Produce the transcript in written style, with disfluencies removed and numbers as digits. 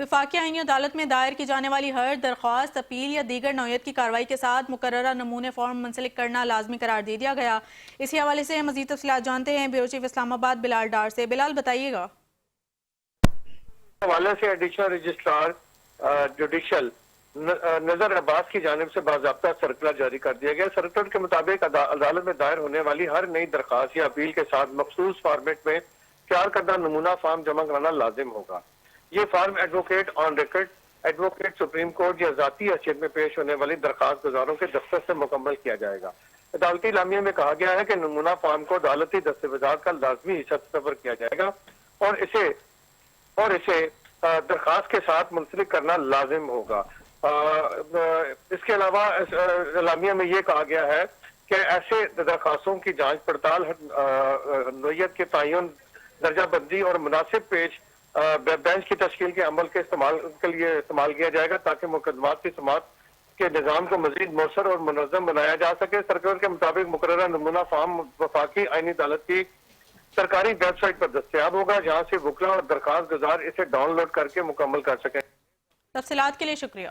وفاقی آئینی عدالت میں دائر کی جانے والی ہر درخواست، اپیل یا دیگر نوعیت کی کارروائی کے ساتھ مقررہ نمونے فارم منسلک کرنا لازمی قرار دے دیا گیا۔ اسی حوالے سے مزید تفصیلات جانتے ہیں بیورو چیف اسلام آباد بلال ڈار سے۔ بلال بتائیے گا۔ حوالے سے ایڈیشنل رجسٹرار جوڈیشل نظر عباس کی جانب سے باضابطہ سرکلر جاری کر دیا گیا۔ سرکلر کے مطابق عدالت میں دائر ہونے والی ہر نئی درخواست یا اپیل کے ساتھ مخصوص فارمیٹ میں تیار کردہ نمونہ فارم جمع کرانا لازم ہوگا۔ یہ form advocate on record, advocate supreme court یا ذاتی حیثیت میں پیش ہونے والی درخواست گزاروں کے دفتر سے مکمل کیا جائے گا۔ عدالتی اعلامیہ میں کہا گیا ہے کہ نمونہ فارم کو عدالتی دستاویزات کا لازمی حصہ تصور کیا جائے گا اور اسے درخواست کے ساتھ منسلک کرنا لازم ہوگا۔ اس کے علاوہ اعلامیہ میں یہ کہا گیا ہے کہ ایسے درخواستوں کی جانچ پڑتال، نوعیت کے تعین، درجہ بندی اور مناسب پیش بینچ کی تشکیل کے عمل کے لیے استعمال کیا جائے گا تاکہ مقدمات کی سماعت کے نظام کو مزید مؤثر اور منظم بنایا جا سکے۔ سرکلر کے مطابق مقررہ نمونہ فارم وفاقی آئینی عدالت کی سرکاری ویب سائٹ پر دستیاب ہوگا، جہاں سے وکلا اور درخواست گزار اسے ڈاؤن لوڈ کر کے مکمل کر سکیں۔ تفصیلات کے لیے شکریہ۔